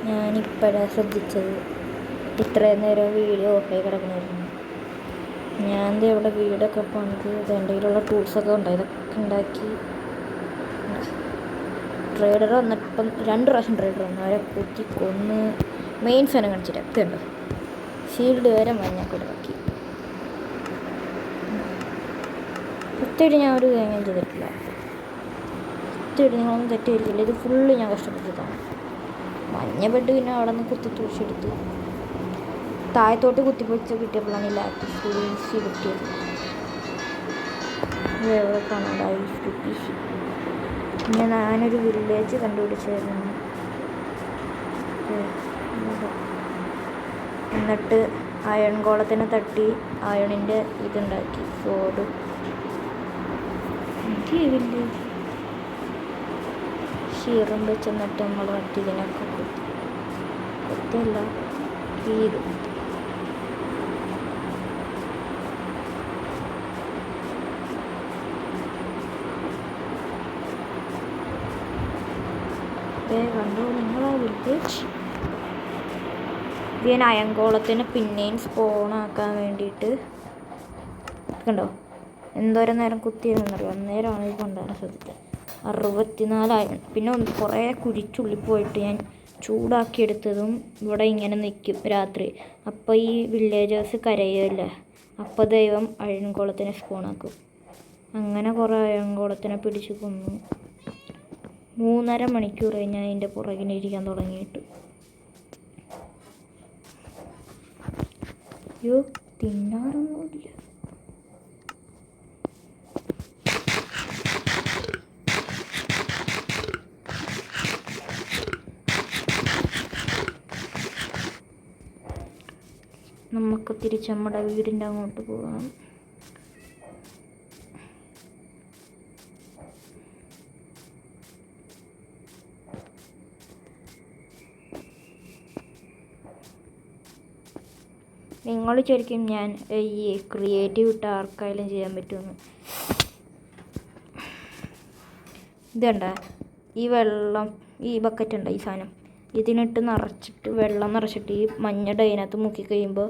ഞാനിപ്പോഴാണ് ശ്രദ്ധിച്ചത്. ഇത്രയും നേരം വീഡിയോ ഓഫായി കിടക്കണമായിരുന്നു. ഞാൻ ഇവിടെ വീടൊക്കെ പണിത് എൻ്റെ കയ്യിലുള്ള ടൂൾസൊക്കെ ഉണ്ടായി, ഇതൊക്കെ ഉണ്ടാക്കി. ട്രേഡർ വന്നിപ്പം 2 പ്രാവശ്യം ട്രേഡർ വന്നു. അവരെ കുത്തി കൊന്ന് മെയിൻ സാധനം കാണിച്ചിട്ട് എത്തുണ്ടോ, ഷീൽഡ് വരെ മഞ്ഞക്കൂടാക്കി. ഒറ്റയിട്ട് ഞാൻ ഒരു തേങ്ങയും ചെയ്തിട്ടില്ല. ഒറ്റയിട്ട് നിങ്ങളൊന്നും തെറ്റായിരിക്കില്ല. ഇത് ഫുള്ള് ഞാൻ കഷ്ടപ്പെട്ടതാണ്. മഞ്ഞ ബെഡ് പിന്നെ അവിടെ നിന്ന് കുത്തി തൂച്ചെടുത്ത് താഴത്തോട്ട് കുത്തിപ്പൊളിച്ച് കിട്ടിയപ്പോഴാണ് ഈ ലാപ്ടോപ്പ് കിട്ടിയത്. എവിടെ കാണാൻ ഐസ്. പിന്നെ ഞാനൊരു വില്ലേജ് കണ്ടുപിടിച്ചായിരുന്നു. എന്നിട്ട് അയൺ ഗോളത്തിനെ തട്ടി അയണിൻ്റെ ഇതുണ്ടാക്കി, സോഡ്. വില്ലേജ് ഷീറും വെച്ച് എന്നിട്ട് നമ്മൾ ഇതിനൊക്കെ കുത്തിയല്ല ഇത് കണ്ടോ നിങ്ങളാ വില്ലേജ്. ഇത് ഞാൻ അയങ്കോളത്തിന് പിന്നെയും സ്പോണാക്കാൻ വേണ്ടിയിട്ട് കണ്ടോ എന്തോരം നേരം കുത്തിയിരുന്നറിയോ. അന്നേരമാണ് ഇത് കൊണ്ടാണ് ശ്രദ്ധിച്ചത്. 64 പിന്നെ കുറേ കുഴിച്ചുള്ളിൽ പോയിട്ട് ഞാൻ ചൂടാക്കിയെടുത്തതും ഇവിടെ ഇങ്ങനെ നിൽക്കും രാത്രി. അപ്പോൾ ഈ വില്ലേജേഴ്സ് കരയുമല്ലേ, അപ്പോൾ ദൈവം അയൺകോളത്തിനെ സ്പോണാക്കും. അങ്ങനെ കുറേ അയൺകോളത്തിനെ പിടിച്ച് കൊന്നു. 3.5 മണിക്കൂർ ഞാൻ അതിൻ്റെ പുറകിനിരിക്കാൻ തുടങ്ങിയിട്ട്. അയ്യോ തിന്നാറൊന്നുമില്ല. നമുക്ക് തിരിച്ച് നമ്മുടെ വീടിൻ്റെ അങ്ങോട്ട് പോകാം. നിങ്ങൾ ശരിക്കും ഞാൻ ഈ ക്രിയേറ്റീവ് ഇട്ട് ആർക്കായാലും ചെയ്യാൻ പറ്റുമെന്ന്. ഇതുണ്ട ഈ വെള്ളം, ഈ ബക്കറ്റ് ഉണ്ട്, ഈ സാധനം ഇതിനിട്ട് നിറച്ചിട്ട് വെള്ളം നിറച്ചിട്ട് ഈ മഞ്ഞ ഡൈനകത്ത് മുക്കി കഴിയുമ്പോൾ